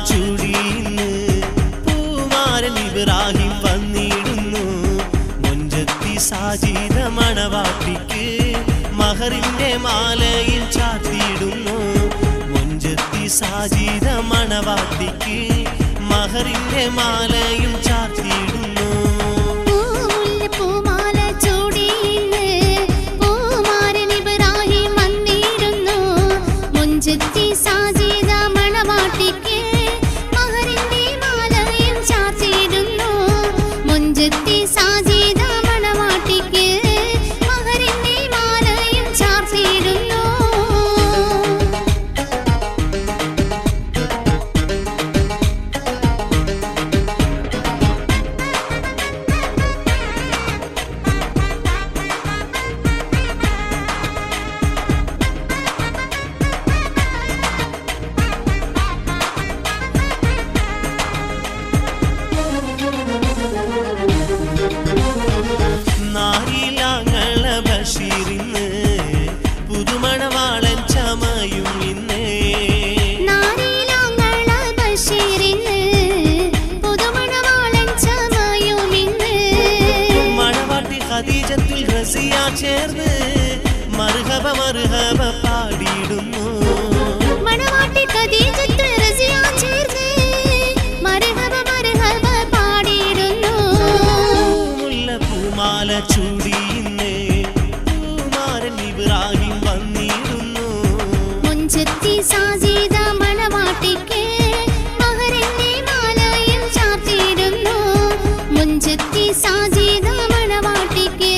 ചൂടിയിന്ന് പൂമാരൻ ഇബ്രാഹിം വന്നിടുന്നു. മൊഞ്ചത്തി സാജിദ മണവാട്ടിക്ക് മഹറിന്റെ മാലയിൽ ചാർത്തിയിടുന്നു. മൊഞ്ചത്തി സാജിദ മണവാട്ടിക്ക് മഹറിന്റെ മാലയും ചാർത്തിയിടുന്നു. ചേർന്ന് മർഹബ മർഹബ പാടിയിടുന്നു. മണവാട്ടി ഖദീജത്തുൽ റസിയ ചേർന്ന് മർഹബ മർഹബ പാടിയിടുന്നു. മുല്ലപ്പൂമാല ചൂടിയിന്ന് പൂമാരൻ ഇബ്രാഹിം വന്നിടുന്നു. മൊഞ്ചത്തി സാജിദ മണവാട്ടിക്ക് മഹറിന്റെ മാലയും ചാർത്തിയിടുന്നു. മൊഞ്ചത്തി സാജിദ മണവാട്ടിക്ക്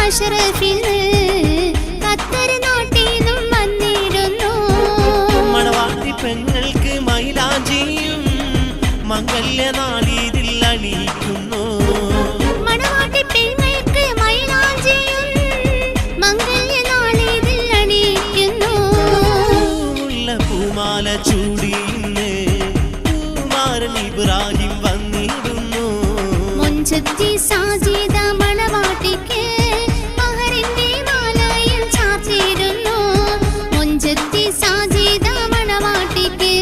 അഷ്റഫിന്ന് ഖത്തർ നാട്ടിന്നും വന്നിടുന്നു. മണവാട്ടി പെങ്ങൾക്ക് മൈലാഞ്ചിയും മംഗല്യനാളിതിൽ അണിയിക്കുന്നു. മണവാട്ടി പെങ്ങൾക്ക് മൈലാഞ്ചിയും മംഗല്യനാളിതിൽ അണിയിക്കുന്നു. മുല്ലപ്പൂമാല ചൂടിയിന്ന് ഇബ്രാഹിം വന്നിടുന്നു. മൊഞ്ചത്തി സാജിദ മണവാട്ടിക്ക് മഹറിന്റെ മാലയും ചാർത്തിയിടുന്നു. മൊഞ്ചത്തി സാജിദ മണവാട്ടിക്ക്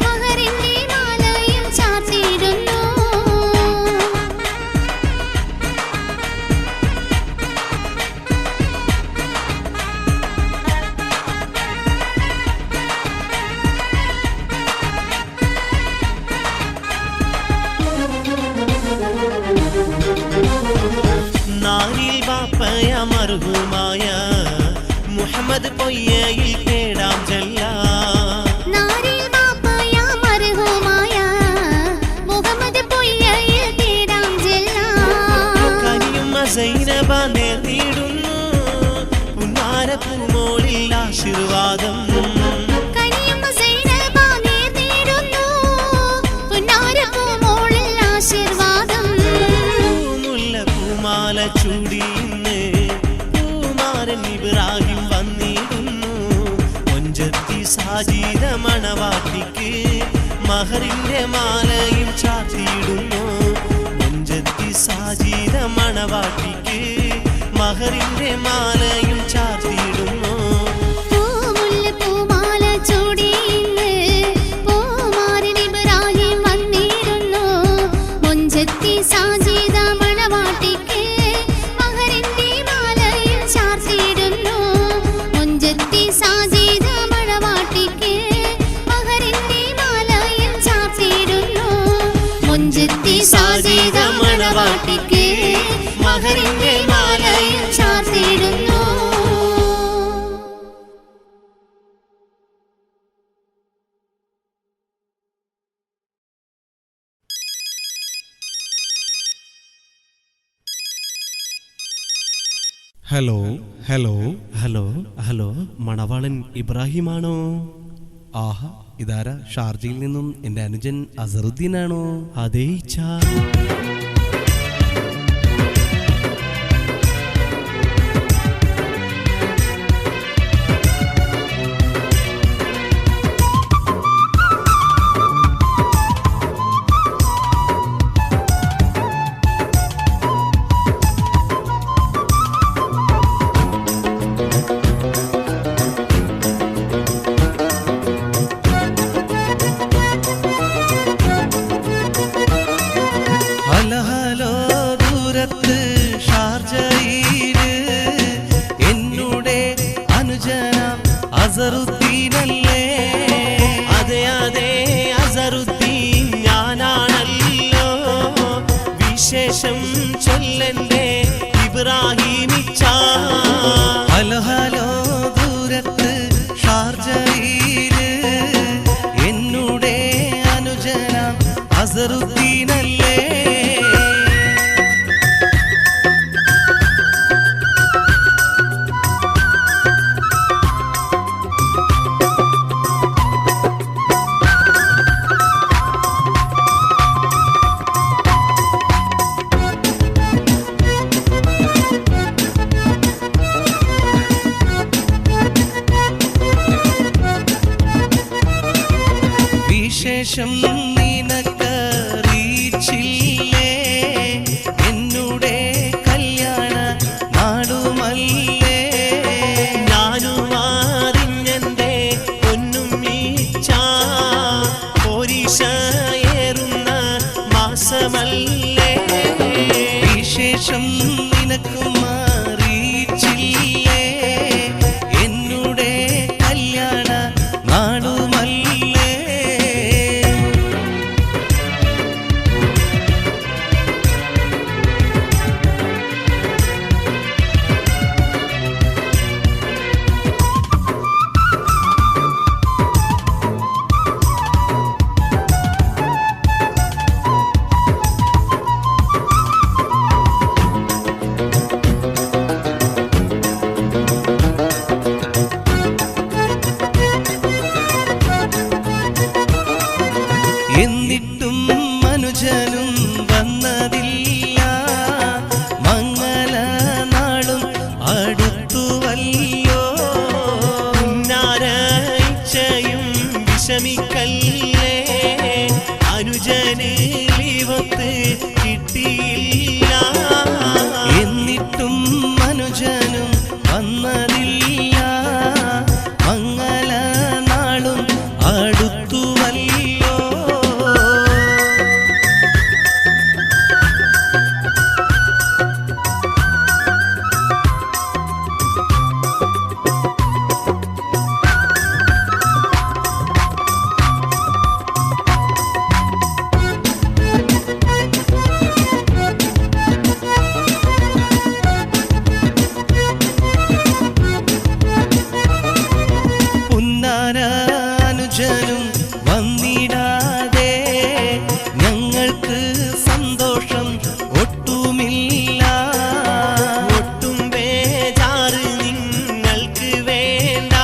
മഹറിന്റെ മാലയും ചാർത്തിയിടുന്നു. നാരിൽ ബാപ്പയ മർഹൂമായ മുഹമ്മദ് പൊയ്യയിൽ കേടാം ചെല്ല. നാരിൽ ബാപ്പയ മർഹൂമായ മുഹമ്മദ് പൊയ്യയിൽ കേടാം ചെല്ല. കനിയും സൈനബ നേർന്നിടുന്നു പുന്നാരപ്പൂമോളിൽ ആശീർവാദം. കനിയും സൈനബ നേർന്നിടുന്നു പുന്നാരപ്പൂമോളിൽ ആശീർവാദം. മുല്ലപ്പൂമാല ചൂടിയിന്ന് പൂമാരൻ ഇബ്രാഹിം വന്നിടുന്നു. മൊഞ്ചത്തി സാജിദ മണവാട്ടിക്ക് മഹറിന്റെ മാലയും ചാർത്തിയിടുന്നു. മൊഞ്ചത്തി സാജിദ മണവാട്ടിക്ക് മഹറിന്റെ മാലയും ചാർത്തിയിടുന്നു. പൂമാല ചൂടിയിന്ന് പൂമാരൻ ഇബ്രാഹിം വന്നിടുന്നു. മൊഞ്ചത്തി സാജിദ മണവാട്ടിക്ക് മഹറിന്റെ മാലയും ചാർത്തിയിടുന്നു. മൊഞ്ചത്തി സാജിദ മണവാട്ടിക്ക് മഹറിന്റെ മാലയും ചാർത്തിയിടുന്നു. മൊഞ്ചത്തി സാജിദ മണവാട്ടിക്ക് മഹറിന്റെ മാലയും ചാർത്തിയിടുന്നു. ഹലോ ഹലോ ഹലോ ഹലോ, മണവാളൻ ഇബ്രാഹിമാണോ? ആഹാ, ഇതാരാ? ഷാർജയിൽ നിന്നും എൻ്റെ അനുജൻ അസറുദ്ദീനാണോ? അതേ ഇച്ഛാ. ഹലോ ദൂരത്ത് ഷാർജയില് എന്നുടെ അനുജനാം അസറുദ്ദീനല്ലേ? അതെ അതെ, അസറുദ്ദീൻ ഞാനാണല്ലോ. വിശേഷം ചൊല്ലന്റെ ഇബ്രാഹിമിച്ചാ. ഹലോ ദൂരത്ത് ഷാർജയില് എന്നുടെ അനുജനാം അസറുദ്ദീനല്ലേ? വിശേഷം നിനക്കറിയിച്ചില്ലേ? എന്നുടെ കല്യാണ നാടുമല്ലേ? ഞാനും അറിഞ്ഞെന്റെ പൊന്നും ഈച്ചാ. പോരീശയേറുന്ന മാസമല്ലേ? വിശേഷം നിനക്കും അറിയിച്ചില്ലേ? എന്നുടെ കല്യാണ നാടുമല്ലേ? എന്നിട്ടും മനുജനും വന്നതില്ല. മംഗല നാളും അടുത്തുവല്ലോ. ഉന്നാരയിച്ചയും വിഷമിക്കല്ലേ. അനുജന് ലീവത്ത് കിട്ടിയില്ല. എന്നിട്ടും മനുജനും വന്നതില്ല. മംഗല നാളും അടുത്തുവല്ലോ. പുന്നാരാനുജനും വന്നിടാതെ ഞങ്ങൾക്ക് സന്തോഷം ഒട്ടുമില്ല. ഒട്ടും ബേജാറ് നിങ്ങൾക്ക് വേണ്ട.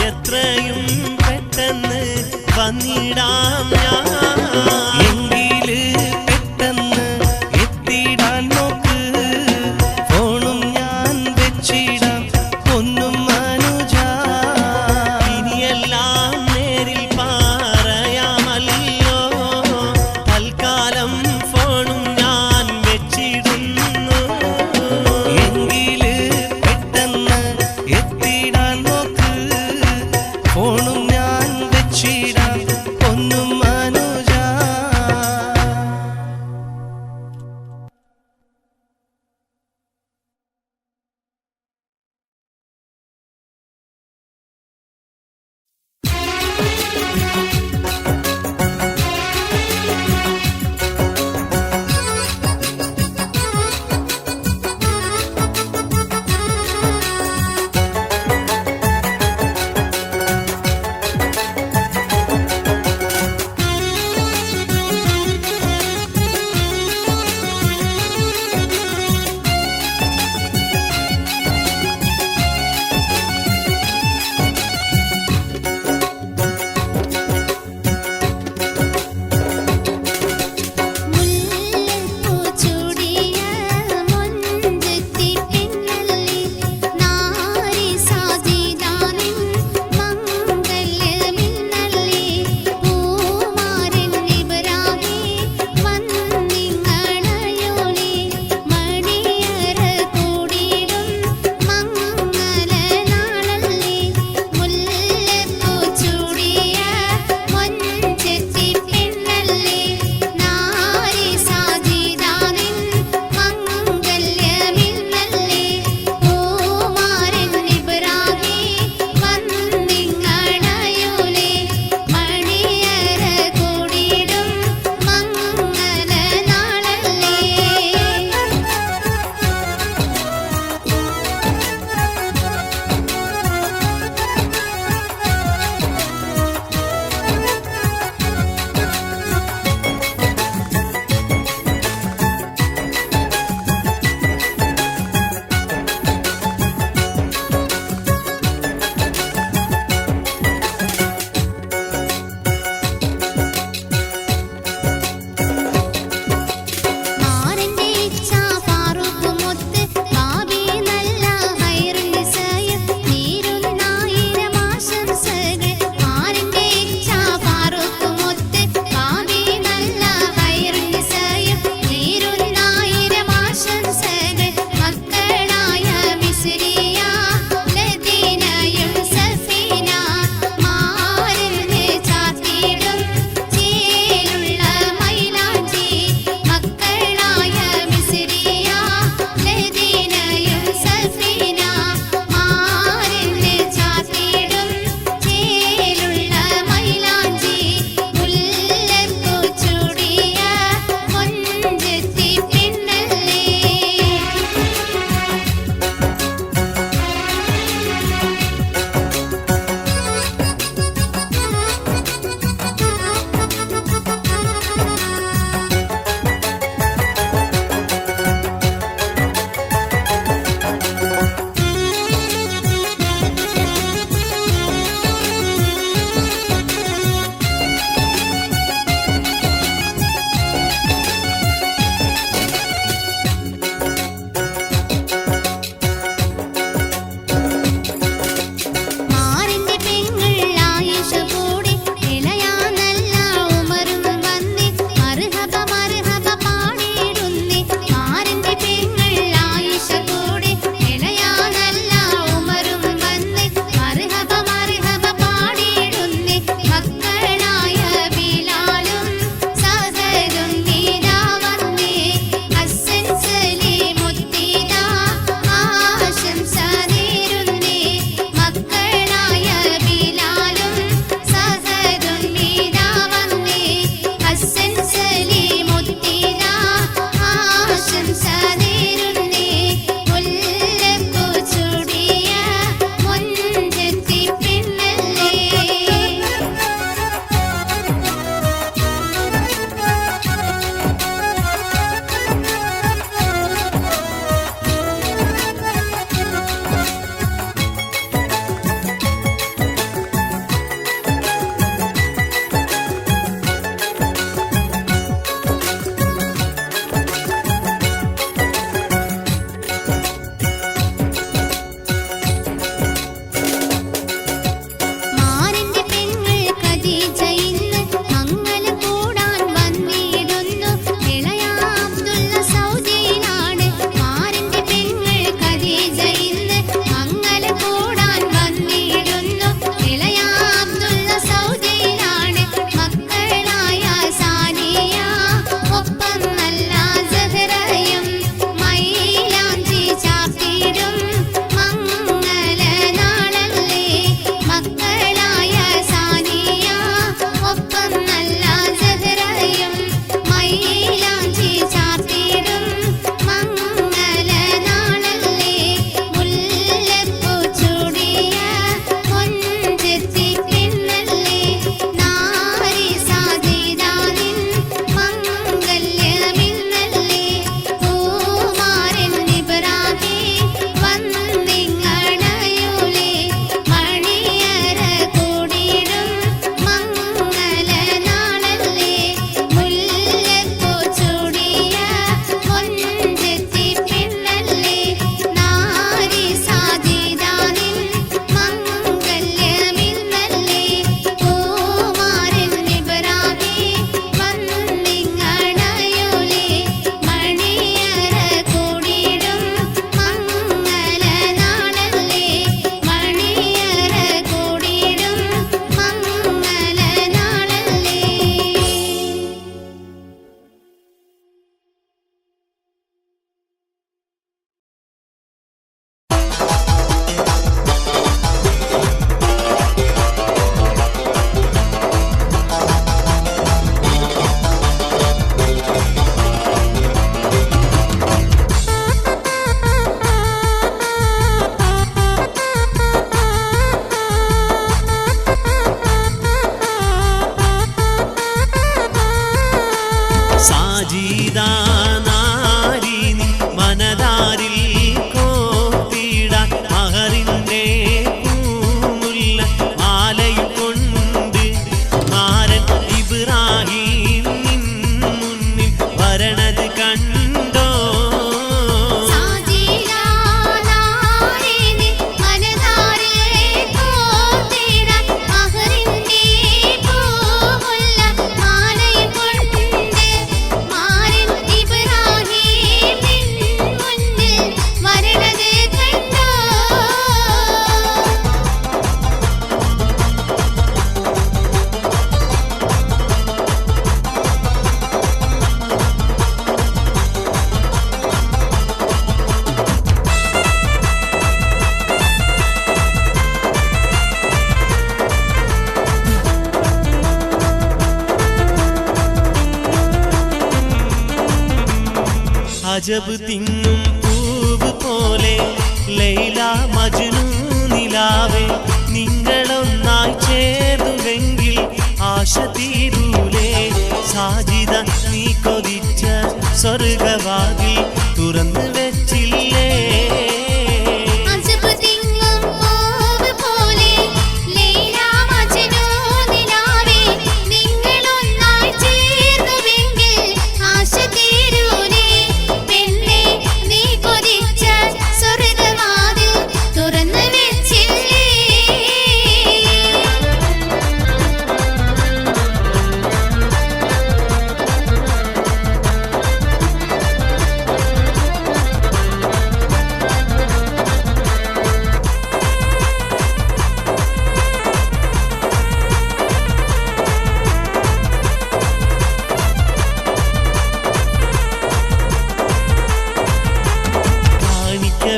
എത്രയും പെട്ടെന്ന് വന്നിടാം ഞാൻ. എങ്കില് പെട്ടെന്ന് എത്തിടാൻ നോക്ക്. ഫോണും ഞാൻ വെച്ചിടാം ഒന്നും അനുജാ. ഇനിയെല്ലാം നേരിൽ പറയാമല്ലോ. തൽക്കാലം ഫോണും ഞാൻ വെച്ചിടുന്നു. എങ്കില് പെട്ടെന്ന് എത്തിടാൻ നോക്ക്. ഫോണും ഞാൻ വെച്ചിടാം ഒന്നും സാജിദാ നാരിനി മനതാരിൽ കോർത്തിടാൻ മഹറിന്റെ പൂമുല്ല മാലയും കൊണ്ട് മാരൻ ഇബ്രാഹിം നിൻ മുന്നിൽ വരണത് കണ്ടോ അജബ് തിങ്ങും പൂവ് പോലെ ലൈല മജ്നൂ നിലാവേ നിങ്ങളൊന്നായി ചേർന്നുവെങ്കിൽ ആശ തീരൂലേ സാജിദ നീ കൊതിച്ച സ്വർഗവാതിൽ തുറന്നു വെച്ചില്ലേ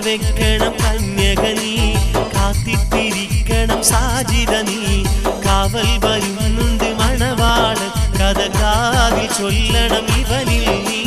വെക്കണം കന്യക നീ കാത്തിട്ടിരിക്കണം സാജിദ നീ കാവൽ വരുന്നുണ്ട് മണവാളൻ കഥ കാതിൽ ചൊല്ലണം ഇവനിൽ നീ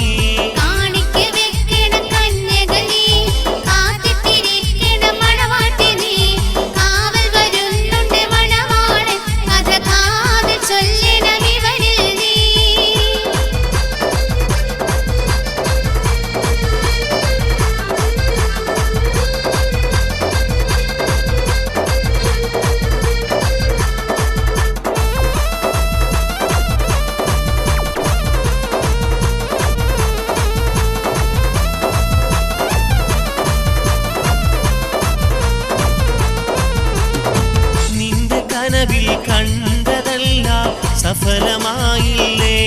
കനവിൽ കണ്ടതല്ല സഫലമായില്ലേ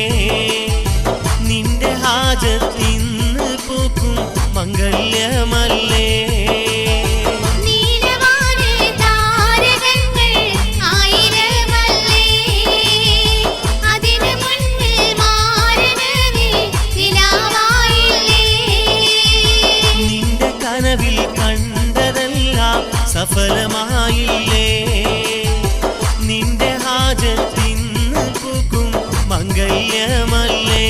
നിന്റെ ഹാജത്ത് ഇന്ന് പൂക്കും മംഗല്യമല്ലേ നിന്റെ കനവിൽ കണ്ടതല്ല സഫലമായില്ലേ നിന്റെ ഹാജത്തിന്ന് പൂക്കും മംഗല്യമല്ലേ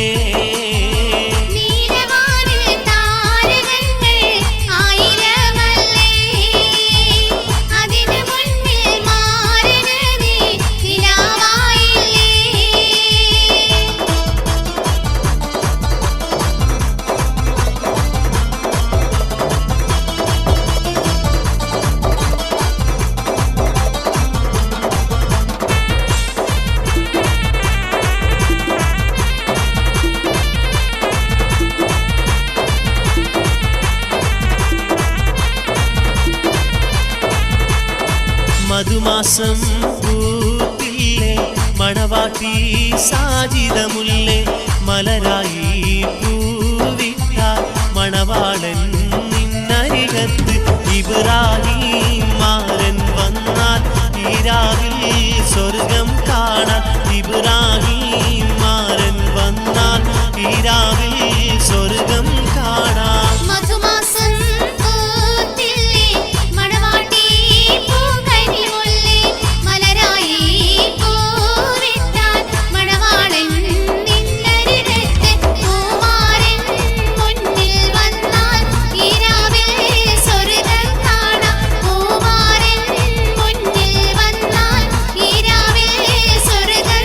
മധുമാസം പൂത്തില്ലേ മണവാട്ടി സാജിദമുല്ലേ മലരായി പൂവിട്ട മണവാളൻ നിന്നരികത്ത് ഇബ്രാഹിം മാരൻ വന്നാൽ ഈരാവിൽ സ്വർഗം കാണാൻ ഇബ്രാഹിം മാരൻ വന്നാൽ ഈരാവിൽ സ്വർഗം കാണാൻ സ്വർഗം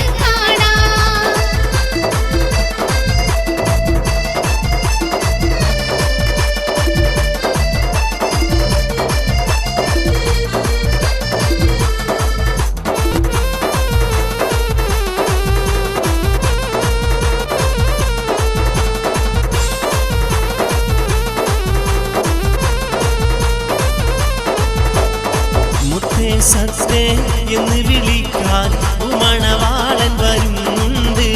സത്തേ എന്ന് വിളിക്കാൻ മണവാളൻ വരുന്നുണ്ട്.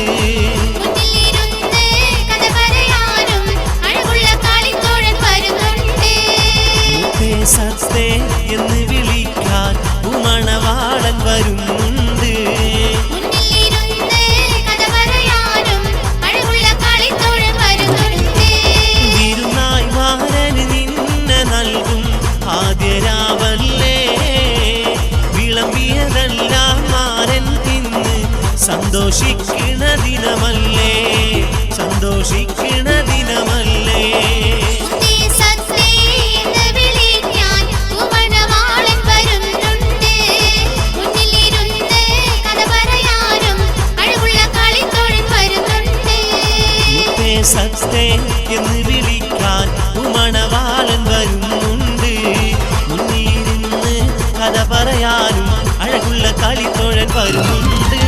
മുന്നിലിരുന്ന് കഥ പറയാനും അഴകുള്ള കളിത്തോഴൻ വരുന്നുണ്ട്. മുത്തേ സത്തേ എന്ന് വിളിക്കാൻ മണവാളൻ വരുന്നുണ്ട്. മുന്നിലിരുന്ന് കഥ പറയാനും അഴകുള്ള കളിത്തോഴൻ വരുന്നുണ്ട്. വിരുന്നായി മാരന് നിന്നെ നൽകും ആദ്യരാവല്ലേ, വിളമ്പിയതെല്ലാം മാരൻ തിന്ന് സന്തോഷിക്കണ ദിനമല്ലേ, സന്തോഷിക്കണ ദിനമല്ലേ. മുത്തേ സത്തേ എന്ന് വിളിക്കാൻ മണവാളൻ വരുന്നുണ്ട്. മുന്നിലിരുന്ന് കഥ പറയാനും അഴകുള്ള കളിത്തോഴൻ വരുന്നുണ്ട്. മുത്തേ സത്തേ എന്ന് വിളിക്കാൻ മണവാളൻ വരുന്നുണ്ട്. മുന്നിരുന്ന് കഥ പറയാനും അഴകുള്ള കളിത്തോഴൻ വരുന്നുണ്ട്.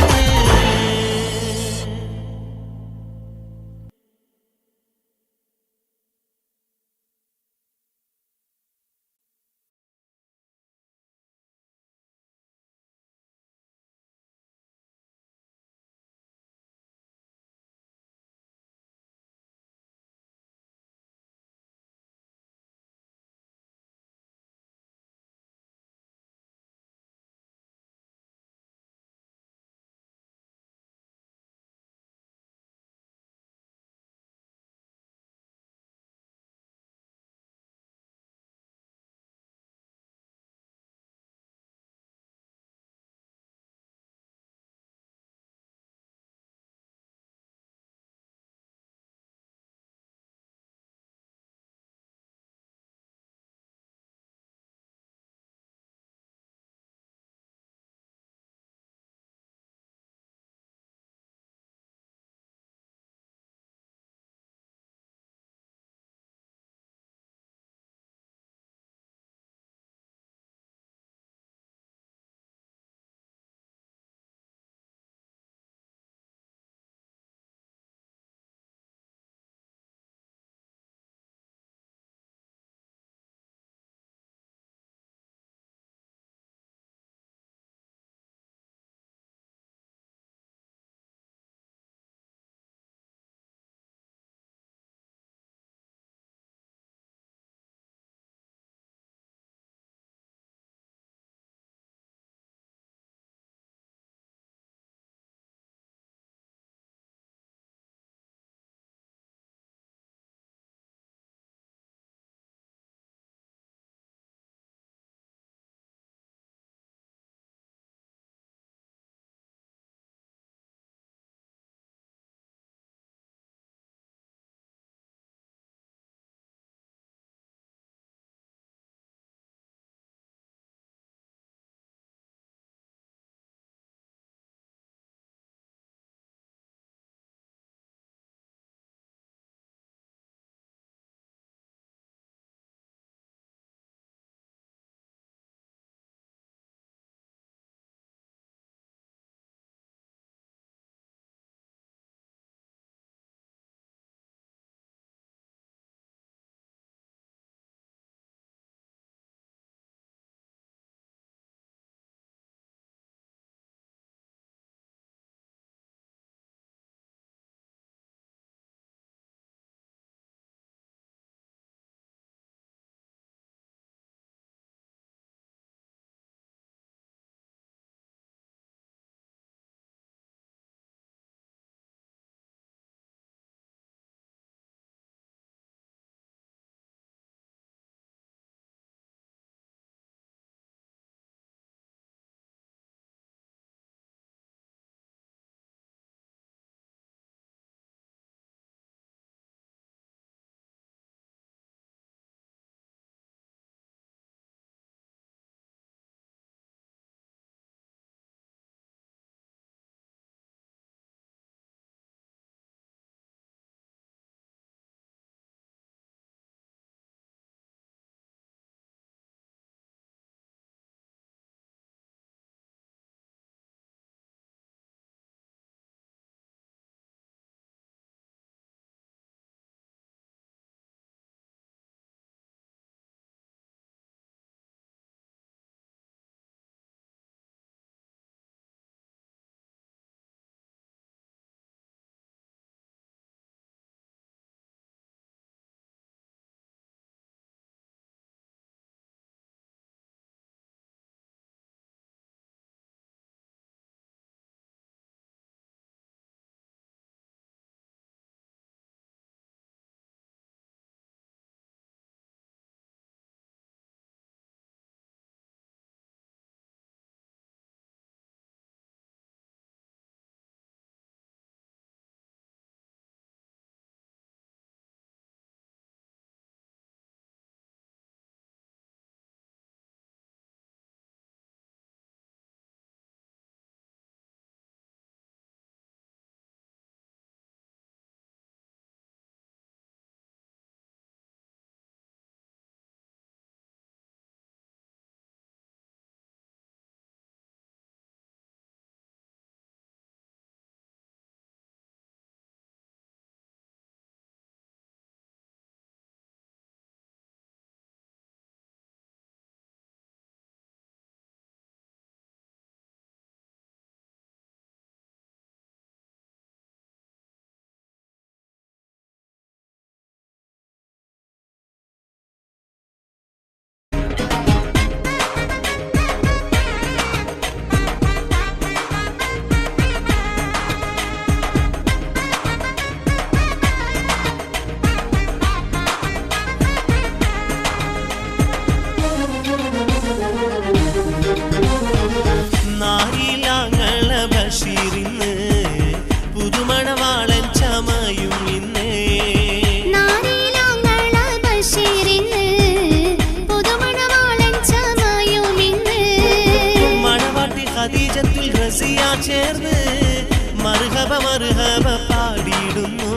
മർഹബ പാടിയിടുന്നു.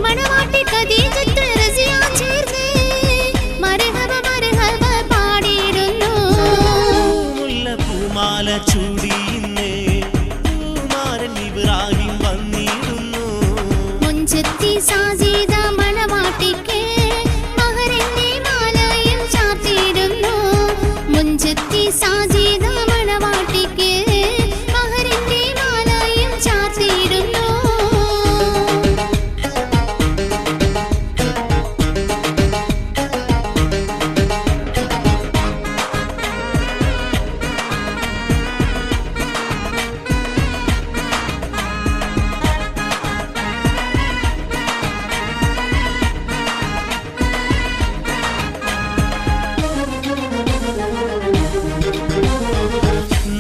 മണവാട്ടി ഖദീജത്തുൽ റസിയ ചേർന്ന് മർഹബ മർഹബ പാടിയിടുന്നു. മുല്ലപ്പൂമാല ചൂടി ഇന്ന് കുമാരൻ ഇബ്രാഹിം വന്നിടുന്നു. മുഞ്ചത്തി സാജിദ മണവാട്ടിക്ക് മഹറിന്റെ മാലയും ചാർത്തിയിടുന്നു. മുഞ്ചത്തി സാജിദ മണവാട്ടിക്ക് മഹറിന്റെ മാലയും ചാർത്തിയിടുന്നു.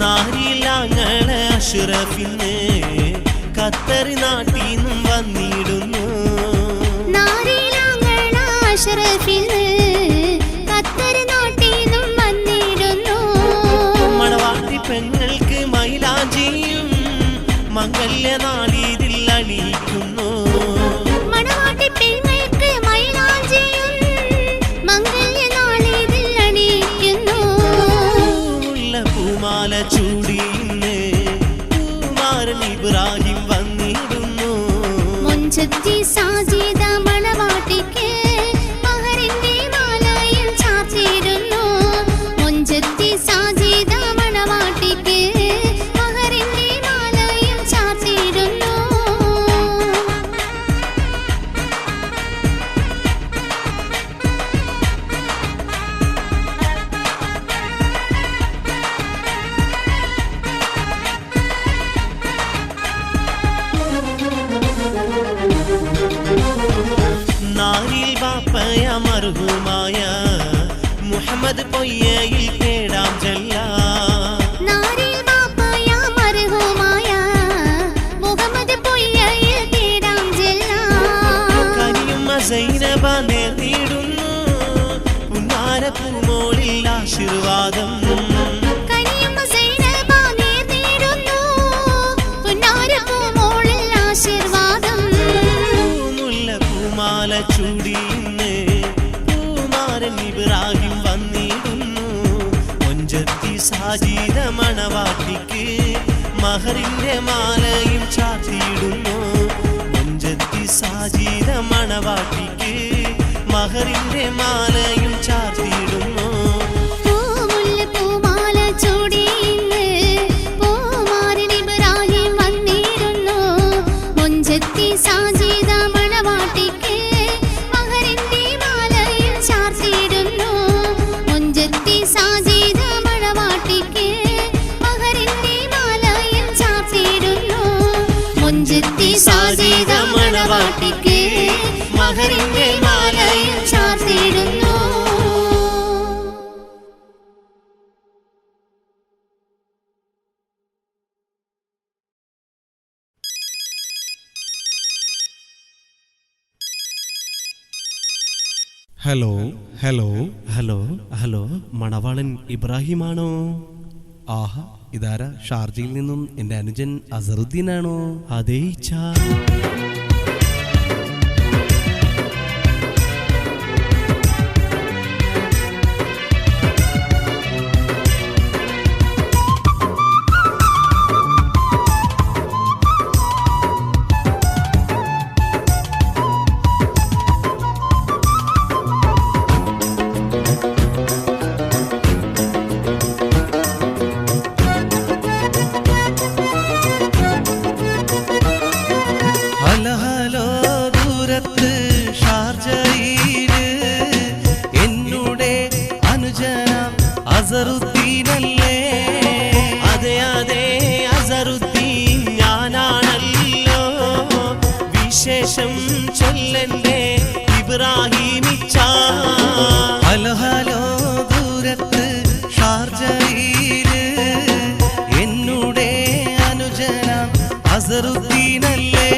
നാരിലാങ്ങളെ അഷ്റഫിന്ന് ഖത്തർ നാട്ടിന്നും വന്നിടുന്നു. നാരിലാങ്ങള അഷ്റഫിന് ഖത്തർ നാട്ടിന്നും വന്നിടുന്നു. മണവാട്ടി പെങ്ങൾക്ക് മൈലാഞ്ചിയും മംഗല്യ നാളിതിൽ അണിയിക്കുന്നു. മണവാട്ടി പെങ്ങൾക്ക് മൈലാഞ്ചിയും മംഗല്യ നാളിതിൽ അണിയിക്കുന്നു. മുല്ലപ്പൂമാല ചൂടി ഇന്ന് കുമാരൻ ഇബ്രാഹിം വന്നിടുന്നു. മുഞ്ചത്തി സാജിദ മണവാട്ടിക്ക് മഹറിന്റെ മാലയും ചാർത്തിയിടുന്നു. മുഞ്ചത്തി സാജിദ മണവാട്ടിക്ക് മഹറിന്റെ മാലയും ചാർത്തിയിടുന്നു. നാരിൽ ബാപ്പയ മർഹൂമായ മുഹമ്മദ് പൊയ്യയിൽ തേടാം ചെല്ല. നാരിൽ ബാപ്പയ മർഹൂമായ മുഹമ്മദ് പൊയ്യയിൽ തേടാം ചെല്ലാം. കരിയുമ്മ സൈനബ നേർന്നിടുന്നു പുന്നാരപ്പൂമോളിൽ ആശീർവാദം. കനിയമ്മ സൈനബ നേർന്നിടുന്നു പുന്നാരപ്പൂമോളിൽ ആശീർവാദം. മുല്ലപ്പൂമാല ചൂടി ഇന്ന് കുമാരൻ ഇബ്രാഹിം വന്നിടുന്നു. മുഞ്ചത്തി സാജിദ മണവാട്ടിക്ക് മഹറിന്റെ മാലയും ചാർത്തിയിടുന്നു. മുഞ്ചത്തി സാജിദ മണവാട്ടിക്ക് മഹറിന്റെ മാലയും ചാർത്തിയിടുന്നു. പൂമുല്ലപ്പൂമാല ചൂടി ഇന്ന് പൂമാരൻ ഇബ്രാഹിം വന്നിടുന്നു. മുഞ്ചത്തി സാജിദ മണവാട്ടിക്ക് മഹറിന്റെ മാലയും ചാർത്തിയിടുന്നു. മുഞ്ചത്തി സാജിദ മണവാട്ടിക്ക് മഹറിന്റെ മാലയും ചാർത്തിയിടുന്നു. മുഞ്ചത്തി സാജിദ മണവാട്ടിക്ക് മഹറിന്റെ മാലയും ചാർത്തിയിടുന്നു. ഹലോ ഹലോ ഹലോ ഹലോ, മണവാളൻ ഇബ്രാഹിമാണോ? ആഹാ, ഇതാരാ? ഷാർജയിൽ നിന്നും എൻ്റെ അനുജൻ അസറുദ്ദീനാണോ? അതേ ഇച്ഛാ. അസറുദ്ദീനല്ലേ? അതെ അതെ അസറുദ്ദീൻ ഞാനാണല്ലോ. വിശേഷം ചൊല്ലണ്ടേ ഇബ്രാഹിമിച്ചാ? ഹലോ ഹലോ ദൂരത്ത് ഷാർജയില് എന്നുടെ അനുജന അസറുദ്ദീനല്ലേ?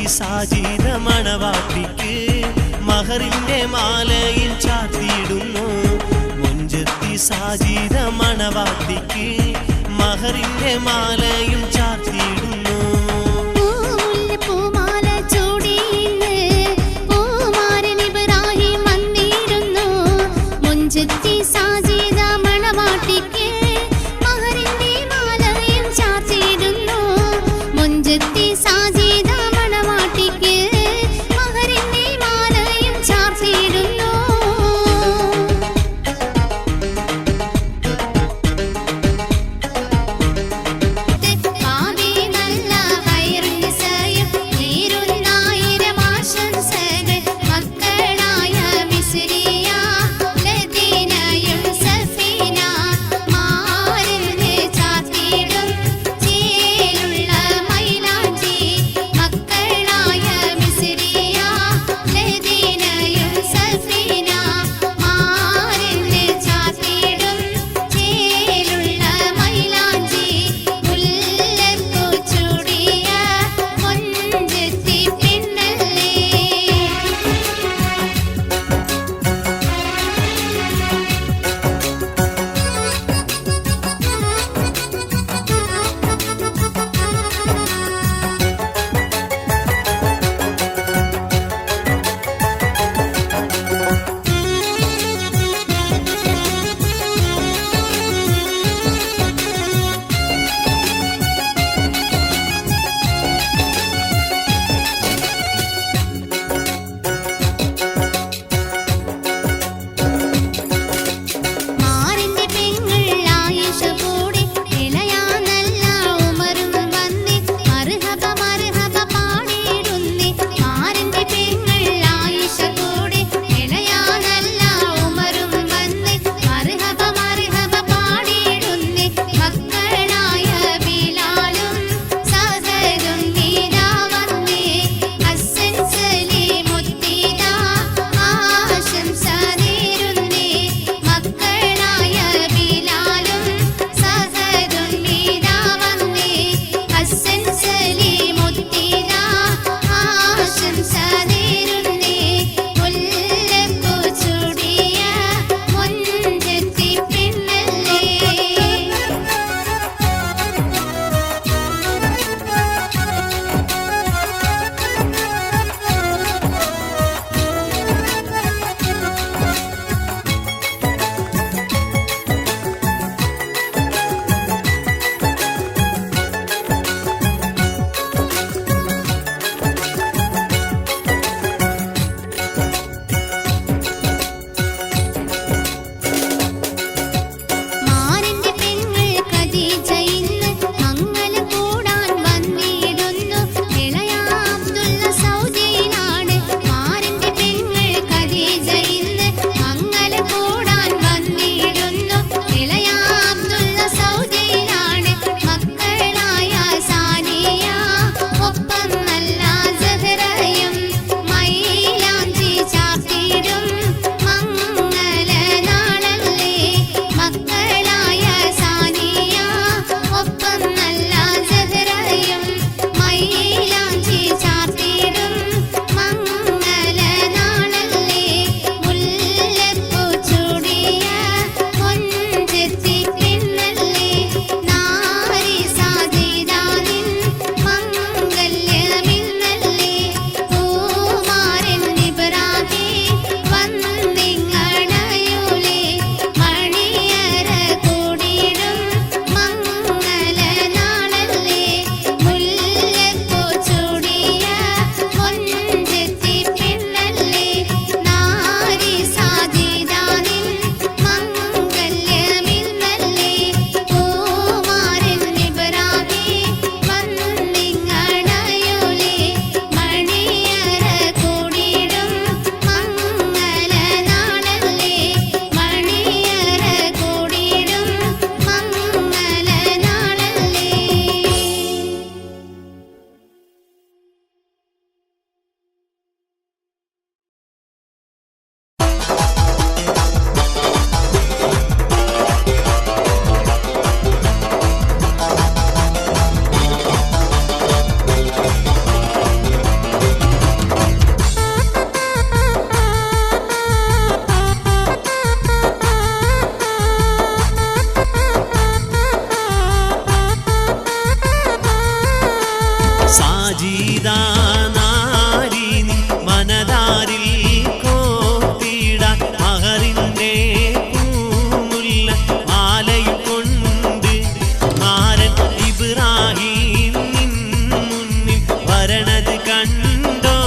സാജിദ മണവാട്ടിക്ക് മഹറിന്റെ മാലയും ചാർത്തിയിടുന്നു മുഞ്ചത്തി സാജിദ മണവാട്ടിക്ക് മഹറിന്റെ മാലയും ചാർത്തിയിടുന്നു പൂമാല ചൂടി ഇന്ന് പൂമാരൻ ഇബ്രാഹിം വന്നിടുന്നു മുഞ്ചത്തി സാജിദ മണവാട്ടിക്ക് മഹറിന്റെ മാലയും ചാർത്തിയിടുന്നു മുഞ്ചത്തി സാജിദ മണവാട്ടിക്ക് മഹറിന്റെ മാലയും ചാർത്തിയിടുന്നു നാരിനി മനതാരിൽ കോർത്തിടാൻ മഹറിന്റെ പൂമുല്ല മാലയിൽ കൊണ്ട് മാരൻ ഇബ്രാഹിം നിൻ മുന്നിൽ വരണത് കണ്ടോ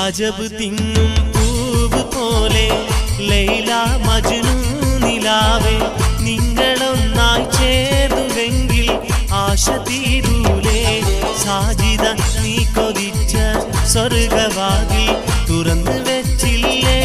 അജബ് തിങ്ങും പൂവ് പോലെ ലൈല മജ്നൂ നിലാവേ നിങ്ങളൊന്നായി ചേർന്നുവെങ്കിൽ ആശ തീരൂലേ സാജിദ നീ കൊതിച്ച സ്വർഗവാതിൽ തുറന്നു വെച്ചില്ലേ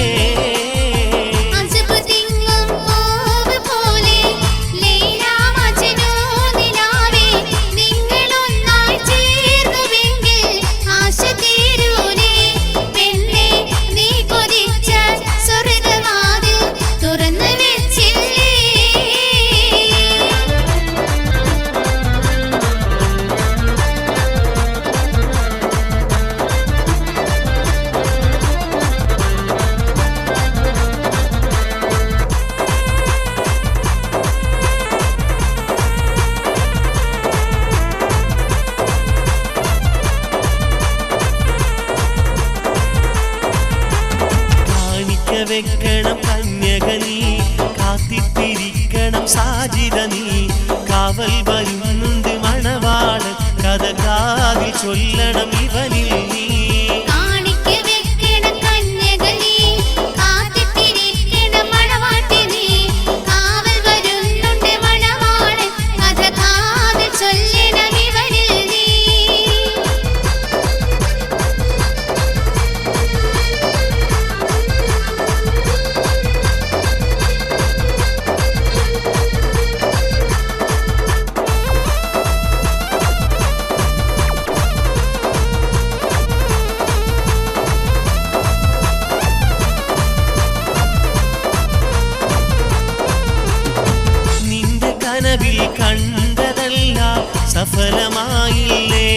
വെക്കണം കന്യക നീ കാത്തിട്ടിരിക്കണം സാജിദ നീ കാവൽ വരുന്നുണ്ട് മണവാളൻ കഥ കാതിൽ ചൊല്ലണം ഇവനിൽ നീ കനവിൽ കണ്ടതല്ല സഫലമായില്ലേ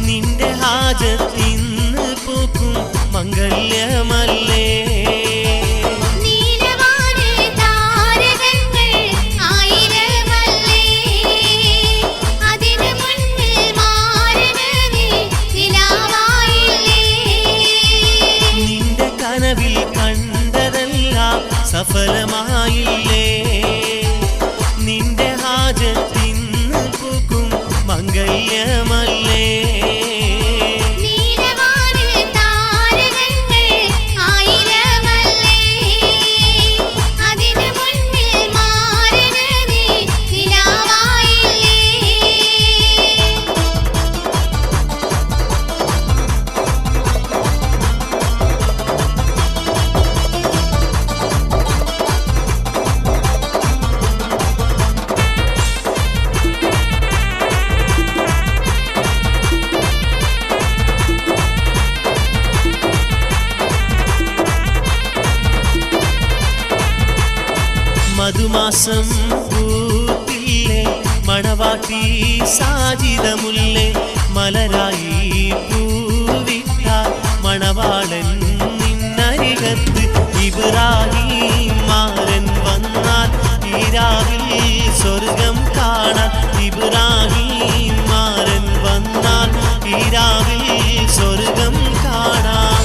നിന്റെ ഹാജത്തിന്ന് പൂക്കും മംഗല്യമല്ലേ നിന്റെ കനവിൽ കണ്ടതല്ല സഫലമായില്ലേ നിന്റെ ഹാജത്തിന്ന് പൂക്കും മംഗല്യമല്ലേ മധുമാസം പൂത്തില്ലേ മണവാട്ടി സാജിദമുല്ലേ മലരായി പൂവിട്ട മണവാളൻ നിന്നരികത്ത് ഇബ്രാഹിം മാരൻ വന്നാൽ ഈരാവിൽ സ്വർഗം കാണാൻ ഇബ്രാഹിം മാരൻ വന്നാൽ ഈരാവിൽ സ്വർഗം കാണാൻ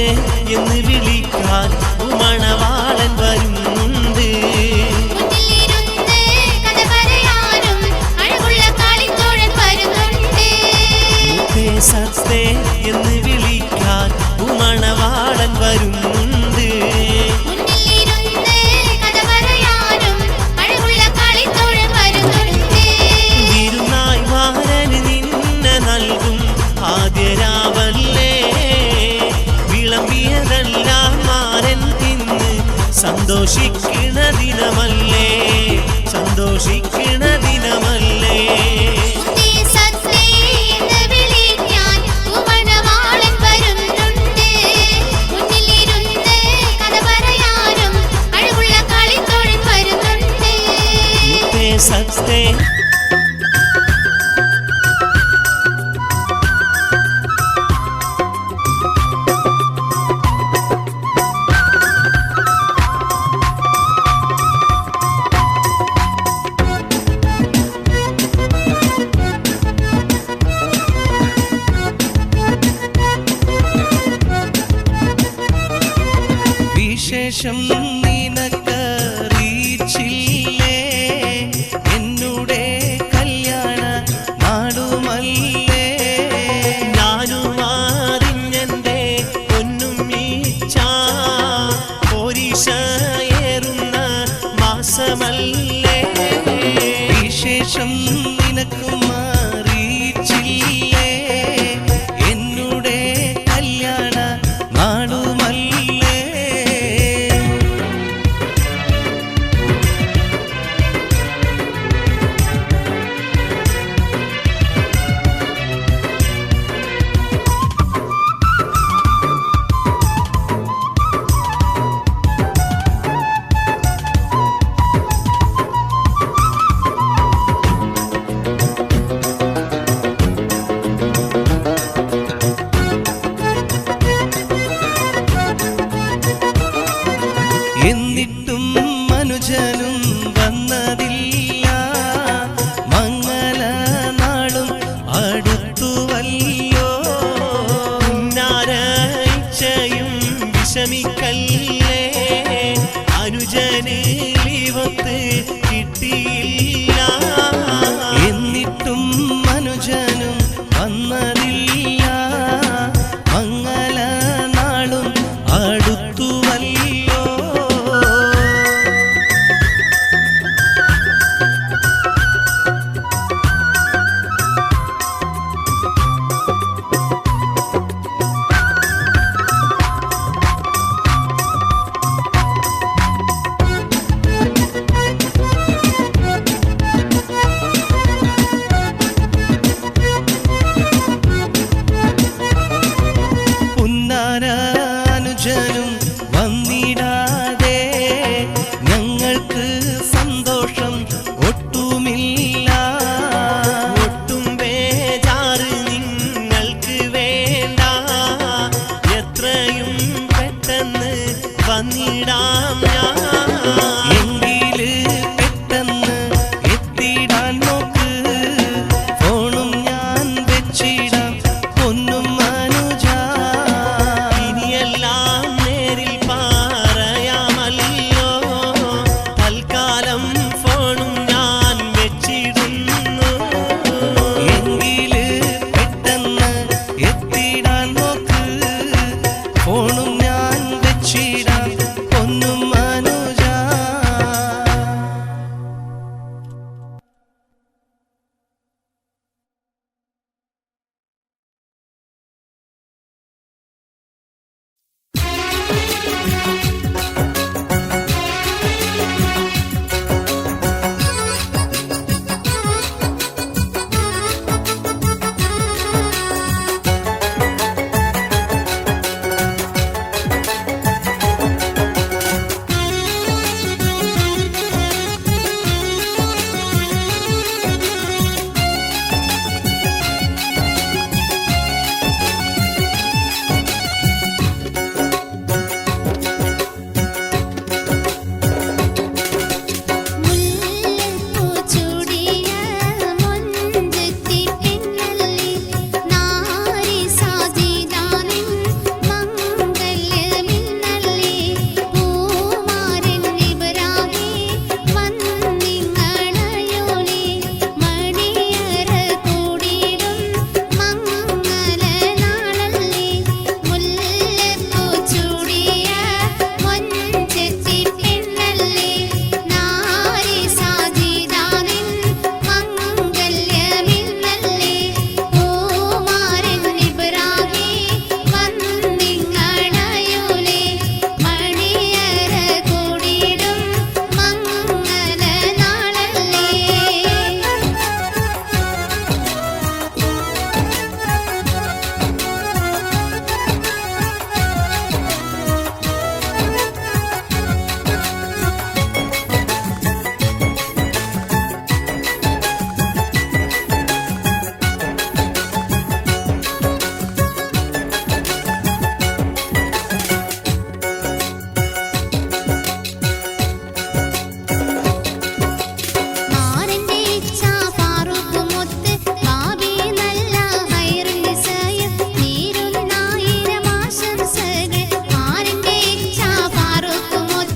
സത്തേ എന്ന് വിളിക്കാൻ മണവാളൻ വരുന്നുണ്ട്. മുന്നിലിരുന്ന് കഥ പറയാനും അഴകുള്ള കളിത്തോഴൻ വരുന്നുണ്ട്. മുത്തേ സത്തേ എന്ന് വിളിക്കാൻ മണവാളൻ വരുന്നുണ്ട്. മുന്നിലിരുന്ന് കഥ പറയാനും അഴകുള്ള കളിത്തോഴൻ വരുന്നുണ്ട്. വിരുന്നായി മാരന് നിന്നെ നൽകും ആദ്യരാവല്ലേ, വിളമ്പിയതെല്ലാം മാരൻ തിന്ന് സന്തോഷിക്കണ ദിനമല്ലേ, സന്തോഷിക്കണ ദിനമല്ലേ. മുത്തേ സത്തേ എന്ന് വിളിക്കാൻ മണവാളൻ വരുന്നുണ്ട്. മുന്നിലിരുന്ന് കഥ പറയാനും അഴകുള്ള കളിത്തോഴൻ വരുന്നുണ്ട്. മുത്തേ സത്തേ വിശേഷം നിനക്കറിയിച്ചില്ലേ, എന്നുടെ കല്യാണ നാടുമല്ലേ. ഞാനും അറിഞ്ഞെന്റെ പൊന്നും മീച്ച പോരീശയേറുന്ന മാസമല്ലേ. വിശേഷം നിനക്കും